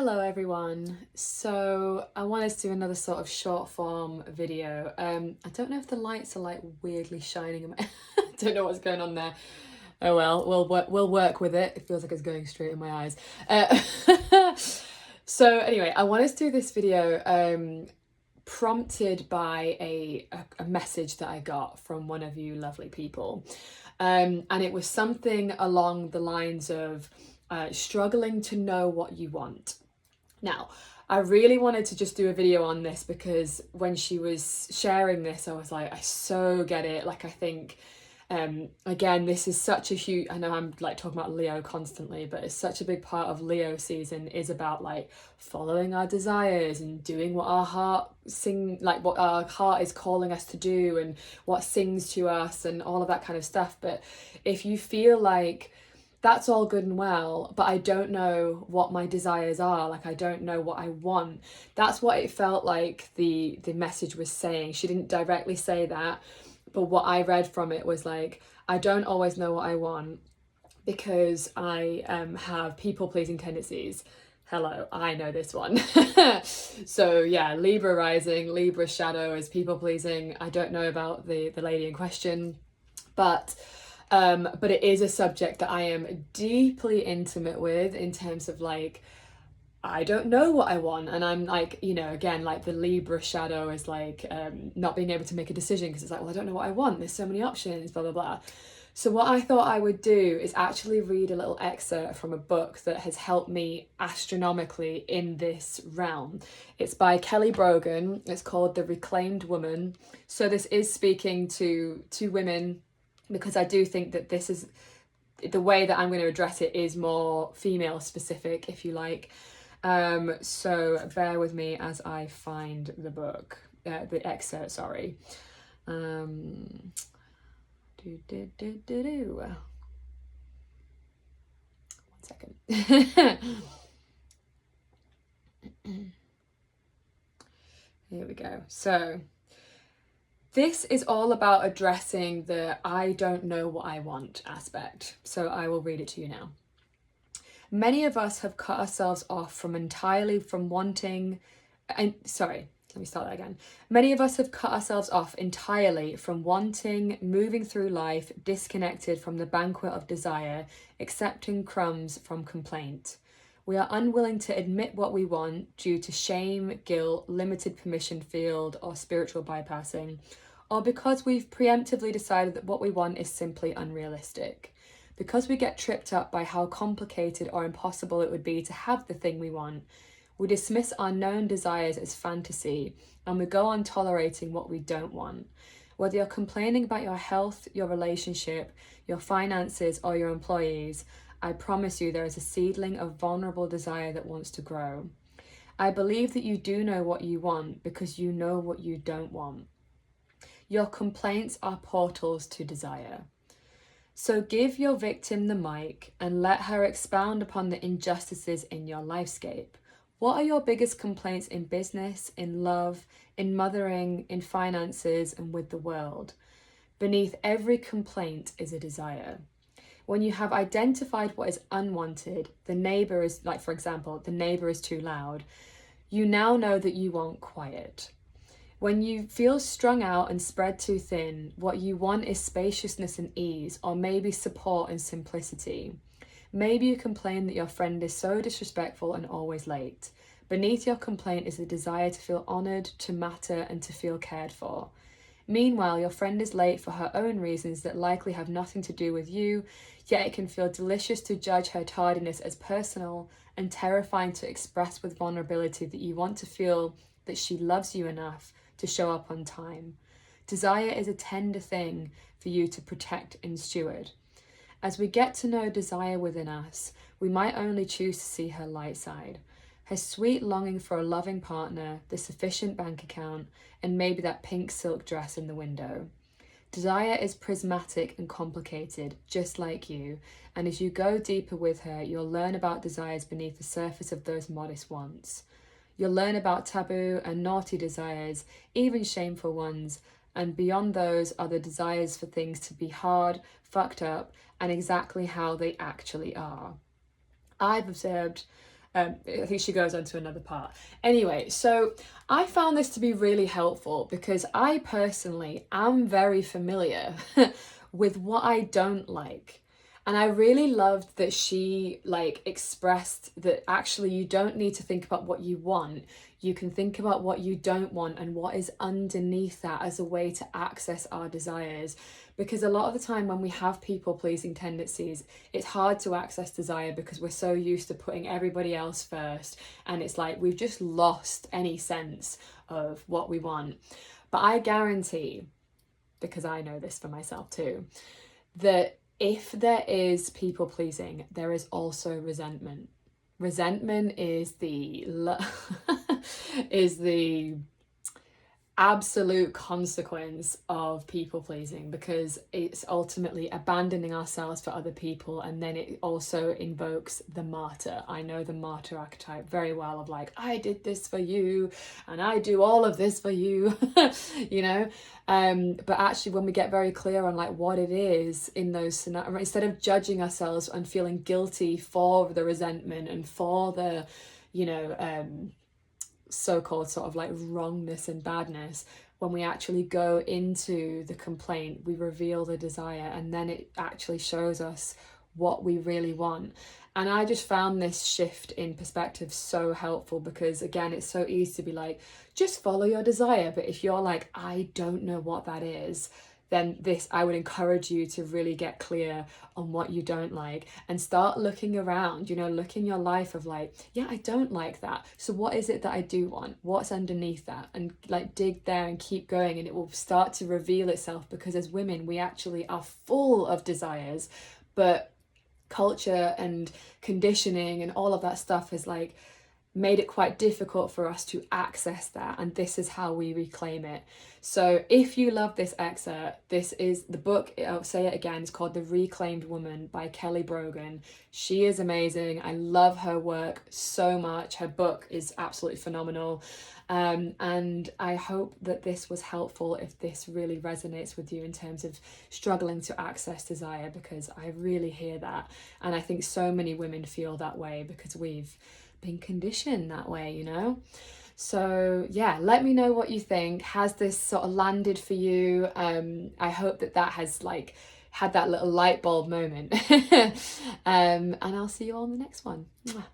Hello everyone. So I wanted to do another sort of short form video. I don't know if the lights are like weirdly shining in my I don't know what's going on there. Oh well, we'll work with it. It feels like it's going straight in my eyes. So anyway, I wanted to do this video prompted by a message that I got from one of you lovely people. And it was something along the lines of struggling to know what you want. Now, I really wanted to just do a video on this because when she was sharing this, I was like, I so get it. Like, I think, again, this is such a huge, I know I'm like talking about Leo constantly, but it's such a big part of Leo season is about like following our desires and doing what our heart what our heart is calling us to do and what sings to us and all of that kind of stuff. But if you feel like that's all good and well, but I don't know what my desires are, like I don't know what I want. That's what it felt like the message was saying. She didn't directly say that, but what I read from it was like, I don't always know what I want because I have people-pleasing tendencies. Hello, I know this one. So yeah, Libra rising, Libra shadow is people-pleasing. I don't know about the lady in question, but it is a subject that I am deeply intimate with in terms of like, I don't know what I want. And I'm like, again, like the Libra shadow is like not being able to make a decision because it's like, well, I don't know what I want. There's so many options, blah, blah, blah. So what I thought I would do is actually read a little excerpt from a book that has helped me astronomically in this realm. It's by Kelly Brogan. It's called The Reclaimed Woman. So this is speaking to women, because I do think that this is the way that I'm going to address it is more female specific, if you like. So bear with me as I find the book, the excerpt, sorry. One second. Here we go. So this is all about addressing the I don't know what I want aspect. So I will read it to you now. Many of us have cut ourselves off from entirely from wanting, and sorry, let me start that again. Many of us have cut ourselves off entirely from wanting, moving through life, disconnected from the banquet of desire, accepting crumbs from complaint. We are unwilling to admit what we want due to shame, guilt, limited permission field, or spiritual bypassing, or because we've preemptively decided that what we want is simply unrealistic. Because we get tripped up by how complicated or impossible it would be to have the thing we want, we dismiss our known desires as fantasy, and we go on tolerating what we don't want. Whether you're complaining about your health, your relationship, your finances, or your employees, I promise you there is a seedling of vulnerable desire that wants to grow. I believe that you do know what you want because you know what you don't want. Your complaints are portals to desire. So give your victim the mic and let her expound upon the injustices in your lifescape. What are your biggest complaints in business, in love, in mothering, in finances, and with the world? Beneath every complaint is a desire. When you have identified what is unwanted, the neighbor is, like for example, the neighbor is too loud, you now know that you want quiet. When you feel strung out and spread too thin, what you want is spaciousness and ease, or maybe support and simplicity. Maybe you complain that your friend is so disrespectful and always late. Beneath your complaint is a desire to feel honoured, to matter, and to feel cared for. Meanwhile, your friend is late for her own reasons that likely have nothing to do with you, yet it can feel delicious to judge her tardiness as personal and terrifying to express with vulnerability that you want to feel that she loves you enough to show up on time. Desire is a tender thing for you to protect and steward. As we get to know desire within us, we might only choose to see her light side. Her sweet longing for a loving partner, the sufficient bank account, and maybe that pink silk dress in the window. Desire is prismatic and complicated, just like you, and as you go deeper with her, you'll learn about desires beneath the surface of those modest wants. You'll learn about taboo and naughty desires, even shameful ones, and beyond those are the desires for things to be hard, fucked up, and exactly how they actually are. I've observed I think she goes on to another part. Anyway, so I found this to be really helpful because I personally am very familiar with what I don't like. And I really loved that she like expressed that actually you don't need to think about what you want. You can think about what you don't want and what is underneath that as a way to access our desires. Because a lot of the time when we have people pleasing tendencies, it's hard to access desire because we're so used to putting everybody else first. And it's like we've just lost any sense of what we want. But I guarantee, because I know this for myself too, that if there is people pleasing, there is also resentment. Resentment is the is the absolute consequence of people pleasing, because it's ultimately abandoning ourselves for other people, and then it also invokes the martyr. I know the martyr archetype very well, of like, I did this for you and I do all of this for you. You know, but actually when we get very clear on like what it is in those scenarios, instead of judging ourselves and feeling guilty for the resentment and for the, you know, so-called sort of like wrongness and badness, when we actually go into the complaint, we reveal the desire, and then it actually shows us what we really want. And I just found this shift in perspective so helpful, because again, it's so easy to be like, just follow your desire. But if you're like, I don't know what that is, then this, I would encourage you to really get clear on what you don't like and start looking around, you know, look in your life of like, yeah, I don't like that. So what is it that I do want? What's underneath that? And like dig there and keep going, and it will start to reveal itself, because as women, we actually are full of desires, but culture and conditioning and all of that stuff has like made it quite difficult for us to access that, and this is how we reclaim it. So if you love this excerpt, this is the book, I'll say it again, it's called The Reclaimed Woman by Kelly Brogan. She is amazing. I love her work so much. Her book is absolutely phenomenal. And I hope that this was helpful if this really resonates with you in terms of struggling to access desire, because I really hear that. And I think so many women feel that way because we've been conditioned that way, you know? So yeah, let me know what you think. Has this sort of landed for you? I hope that that has like had that little light bulb moment. And I'll see you all in the next one. Mwah.